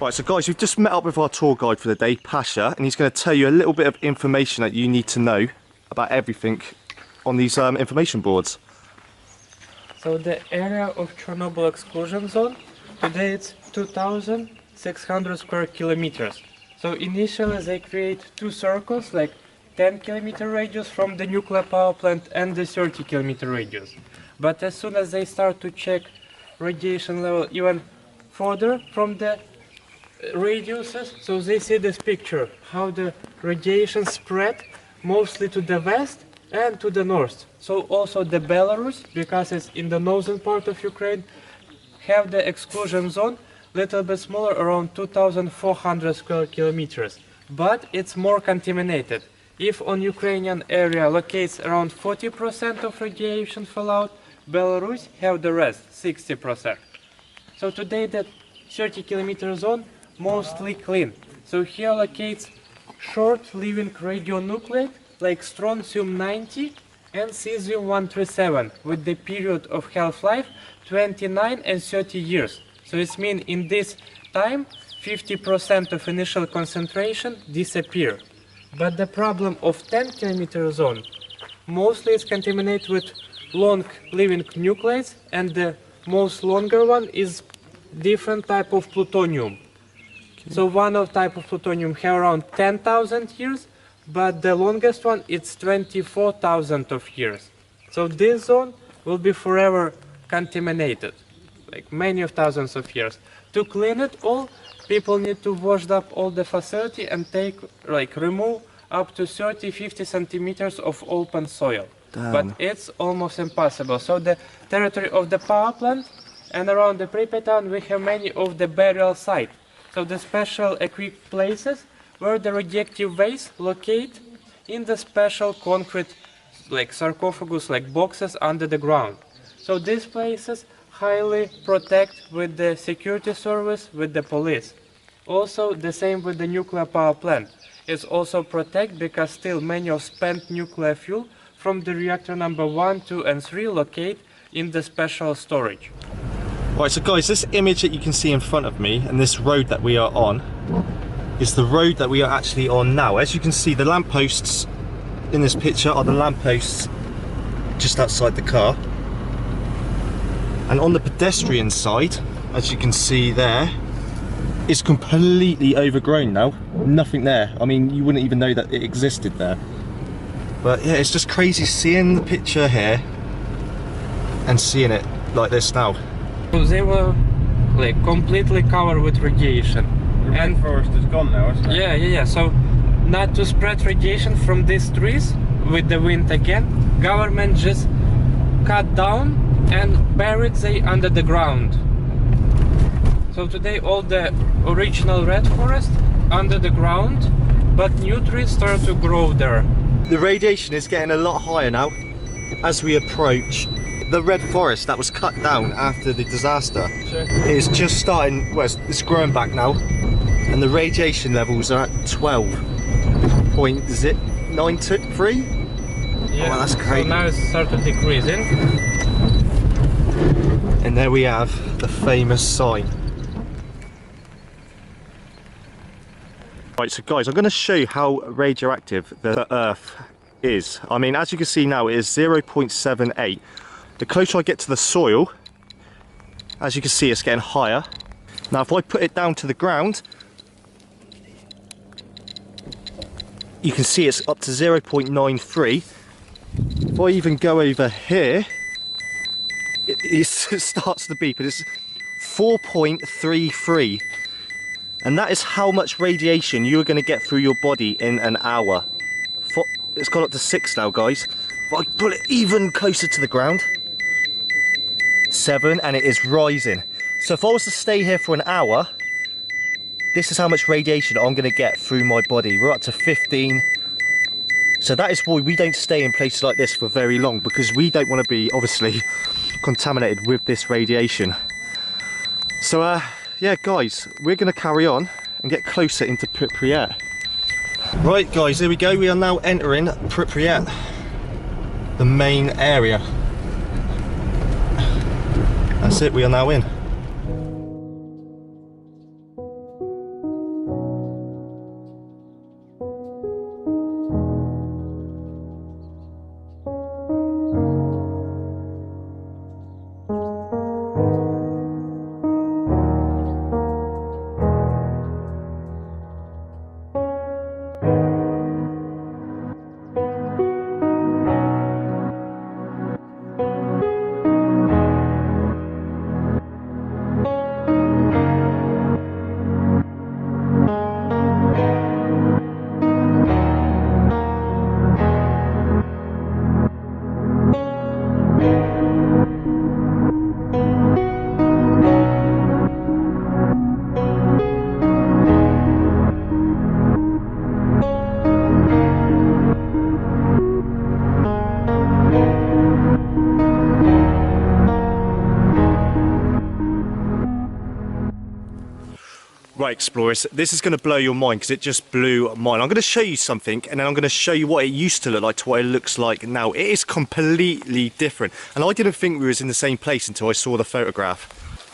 Right, so guys, we've just met up with our tour guide for the day, Pasha, and he's going to tell you a little bit of information that you need to know about everything on these information boards. So the area of Chernobyl exclusion zone, today it's 2,600 square kilometers. So initially they create two circles, like 10-kilometer radius from the nuclear power plant and the 30-kilometer radius. But as soon as they start to check radiation level even further from the radiuses, so they see this picture, how the radiation spread mostly to the west and to the north. So also the Belarus, because it's in the northern part of Ukraine, have the exclusion zone little bit smaller, around 2,400 square kilometers, but it's more contaminated. If on Ukrainian area locates around 40% of radiation fallout, Belarus have the rest, 60%. So today that 30-kilometer zone mostly clean. So here locates short-living radionuclide like strontium-90 and cesium-137 with the period of half-life 29 and 30 years. So it means in this time 50% of initial concentration disappear. But the problem of 10-kilometer zone mostly is contaminated with long-living nuclides, and the most longer one is different type of plutonium. Okay. So one of type of plutonium have around 10,000 years, but the longest one it's 24,000 of years. So this zone will be forever contaminated, like many of thousands of years. To clean it all, people need to wash up all the facility and remove up to 30-50 centimeters of open soil. Damn. But it's almost impossible. So the territory of the power plant and around the Pripyat town, we have many of the burial sites. So the special equipped places where the radioactive waste locate in the special concrete like sarcophagus, like boxes under the ground. So these places highly protect with the security service, with the police. Also the same with the nuclear power plant. It's also protect because still many of spent nuclear fuel from the reactor number 1, 2 and 3 locate in the special storage. Right, so guys, this image that you can see in front of me and this road that we are on is the road that we are actually on now. As you can see, the lampposts in this picture are the lampposts just outside the car. And on the pedestrian side, as you can see there, it's completely overgrown now. Nothing there. I mean, you wouldn't even know that it existed there. But yeah, it's just crazy seeing the picture here and seeing it like this now. So they were like completely covered with radiation. The rainforest is gone now, isn't it? Yeah. So not to spread radiation from these trees with the wind again, government just cut down and buried they under the ground. So today all the original red forest under the ground, but new trees start to grow there. The radiation is getting a lot higher now as we approach the red forest that was cut down after the disaster. Sure. It is just starting, well, it's growing back now, and the radiation levels are at 12.93. Yeah, oh, that's crazy. So now it's started decreasing. And there we have the famous sign. Right, so guys, I'm going to show you how radioactive the Earth is. I mean, as you can see now, it is 0.78. The closer I get to the soil, as you can see, it's getting higher. Now, if I put it down to the ground, you can see it's up to 0.93. If I even go over here, it starts to beep, and it's 4.33. And that is how much radiation you are going to get through your body in an hour. It's gone up to 6 now, guys. If I pull it even closer to the ground, 7, and it is rising. So if I was to stay here for an hour, this is how much radiation I'm going to get through my body. We're up to 15. So that is why we don't stay in places like this for very long, because we don't want to be, obviously, contaminated with this radiation. So, yeah, guys, we're going to carry on and get closer into Pripyat. Right, guys, here we go. We are now entering Pripyat, the main area. That's it, we are now in. Right, explorers, this is going to blow your mind because it just blew mine. I'm going to show you something and then I'm going to show you what it used to look like to what it looks like now. It is completely different, and I didn't think we was in the same place until I saw the photograph.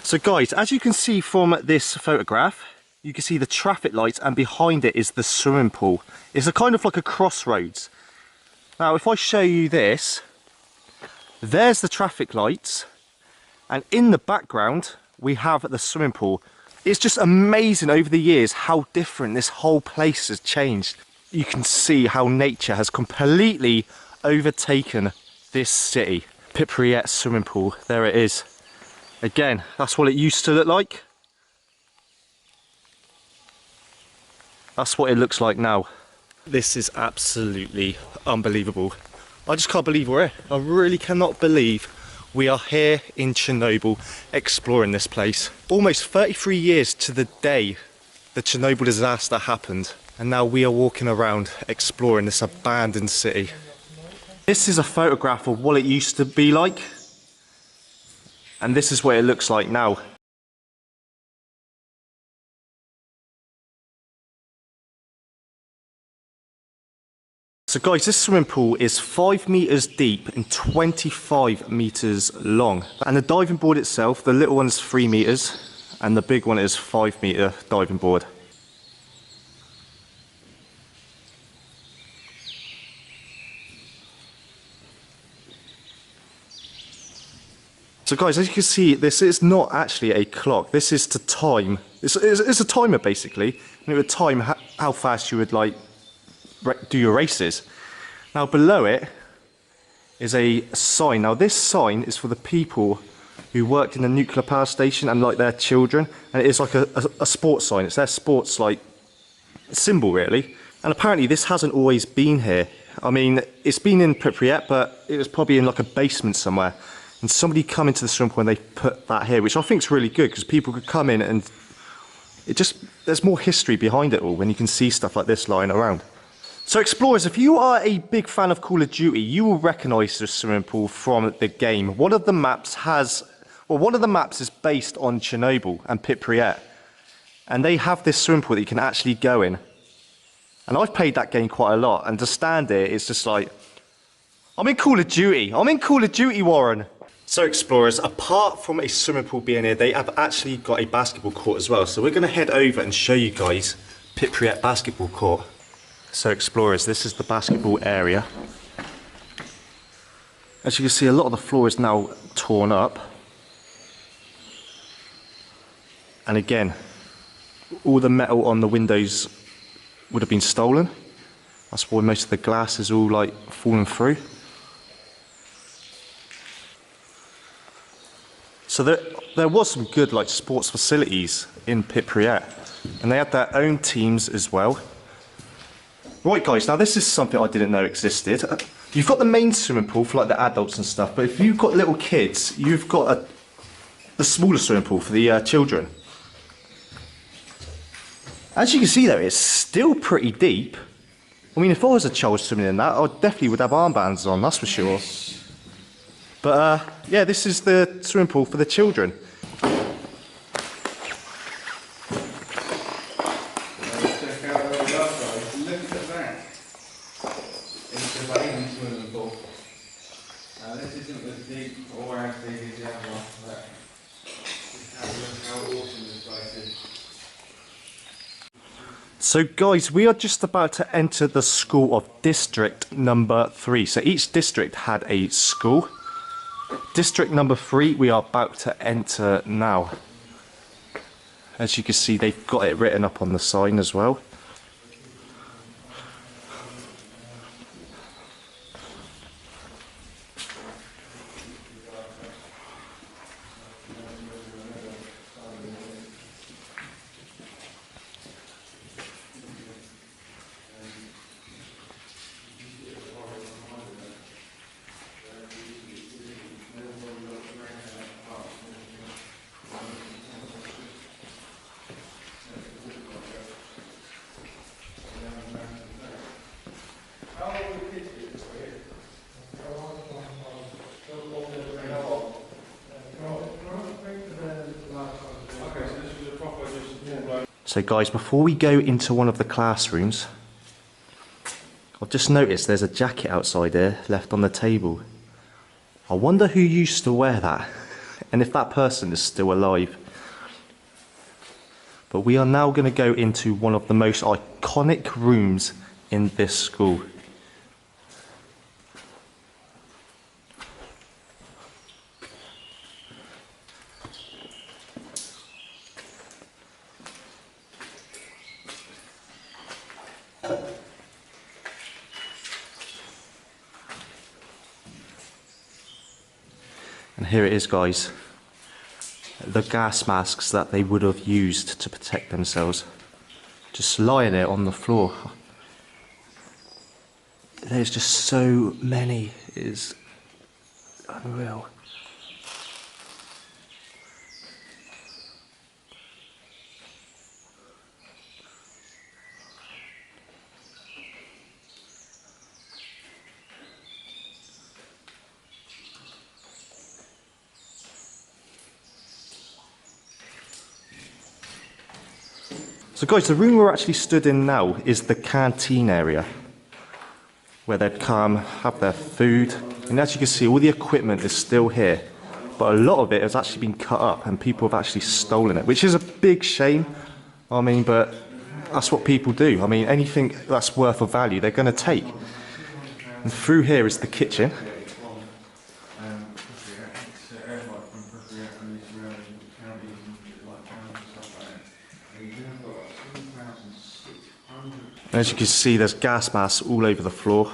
So guys, as you can see from this photograph, you can see the traffic lights and behind it is the swimming pool. It's a kind of like a crossroads. Now if I show you this, there's the traffic lights and in the background we have the swimming pool. It's just amazing over the years how different this whole place has changed. You can see how nature has completely overtaken this city. Pripyat swimming pool, there it is. Again, that's what it used to look like. That's what it looks like now. This is absolutely unbelievable. I just can't believe we're here. I really cannot believe we are here in Chernobyl exploring this place. Almost 33 years to the day the Chernobyl disaster happened, and now we are walking around exploring this abandoned city. This is a photograph of what it used to be like, and this is what it looks like now. So guys, this swimming pool is 5 meters deep and 25 meters long. And the diving board itself, the little one is 3 meters and the big one is 5 meter diving board. So guys, as you can see, this is not actually a clock. This is to time. It's a timer basically, and it would time how fast you would like do your races. Now below it is a sign. Now this sign is for the people who worked in the nuclear power station and like their children, and it is like a sports sign. It's their sports like symbol really. And apparently this hasn't always been here. I mean, it's been in Pripyat, but it was probably in like a basement somewhere, and somebody come into the swimming pool and they put that here, which I think is really good because people could come in and there's more history behind it all when you can see stuff like this lying around. So explorers, if you are a big fan of Call of Duty, you will recognise the swimming pool from the game. One of the maps is based on Chernobyl and Pripyat, and they have this swimming pool that you can actually go in. And I've played that game quite a lot, and to stand there, it's just like, I'm in Call of Duty. I'm in Call of Duty, Warren. So explorers, apart from a swimming pool being here, they have actually got a basketball court as well. So we're going to head over and show you guys Pripyat basketball court. So explorers, this is the basketball area. As you can see, a lot of the floor is now torn up. And again, all the metal on the windows would have been stolen. That's why most of the glass is all like falling through. So there was some good like sports facilities in Pripyat, and they had their own teams as well. Right guys, now this is something I didn't know existed. You've got the main swimming pool for like the adults and stuff, but if you've got little kids, you've got the smaller swimming pool for the children. As you can see though, it's still pretty deep. I mean, if I was a child swimming in that, I definitely would have armbands on, that's for sure. But yeah, this is the swimming pool for the children. So guys, we are just about to enter the school of district number 3. So each district had a school. District number 3 we are about to enter now. As you can see, they've got it written up on the sign as well. So guys, before we go into one of the classrooms, I've just noticed there's a jacket outside here left on the table. I wonder who used to wear that and if that person is still alive. But we are now going to go into one of the most iconic rooms in this school. And here it is, guys. The gas masks that they would have used to protect themselves. Just lying there on the floor. There's just so many. It is unreal. So guys, the room we're actually stood in now is the canteen area, where they'd come, have their food, and as you can see, all the equipment is still here, but a lot of it has actually been cut up and people have actually stolen it, which is a big shame. I mean, but that's what people do. I mean, anything that's worth of value, they're going to take. And through here is the kitchen. And as you can see, there's gas masks all over the floor,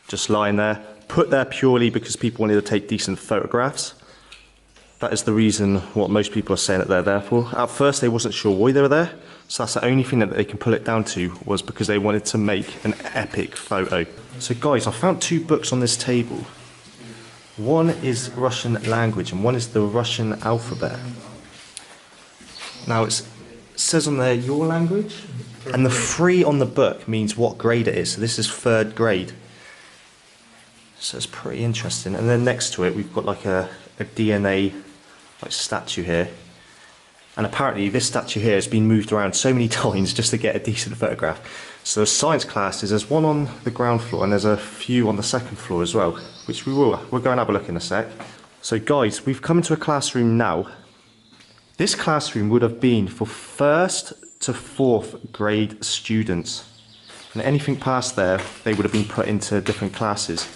just lying there, put there purely because people wanted to take decent photographs. That is the reason what most people are saying that they're there for. At first they wasn't sure why they were there, so that's the only thing that they can pull it down to, was because they wanted to make an epic photo. So guys, I found two books on this table. One is Russian language and one is the Russian alphabet. Now it says on there your language, and the 3 on the book means what grade it is. So this is 3rd grade. So it's pretty interesting. And then next to it we've got like a DNA like statue here. And apparently this statue here has been moved around so many times just to get a decent photograph. So science classes, there's one on the ground floor and there's a few on the 2nd floor as well, which we'll go and have a look in a sec. So guys, we've come into a classroom now. This classroom would have been for 1st to 4th grade students. And anything past there, they would have been put into different classes.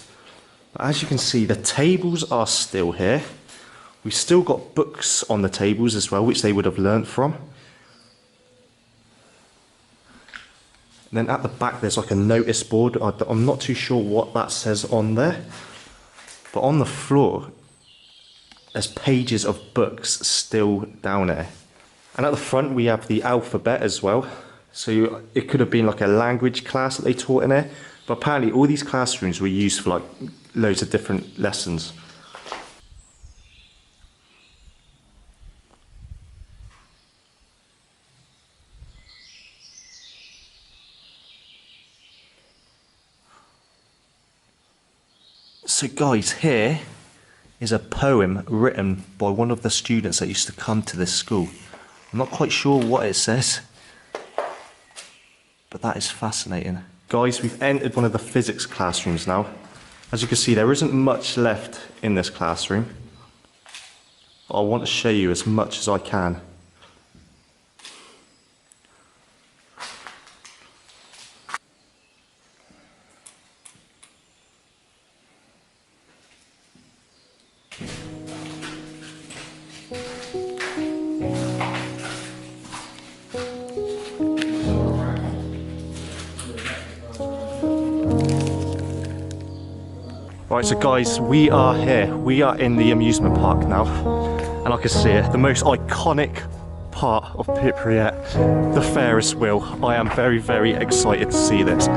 But as you can see, the tables are still here. We've still got books on the tables as well, which they would have learnt from. And then at the back, there's like a notice board. I'm not too sure what that says on there. But on the floor, there's pages of books still down there. And at the front we have the alphabet as well. So it could have been like a language class that they taught in there. But apparently all these classrooms were used for like loads of different lessons. So guys, here is a poem written by one of the students that used to come to this school. I'm not quite sure what it says, but that is fascinating. Guys, we've entered one of the physics classrooms now. As you can see, there isn't much left in this classroom. I want to show you as much as I can. Right, so guys, we are here. We are in the amusement park now. And I can see it, the most iconic part of Pripyat, the Ferris wheel. I am very, very excited to see this.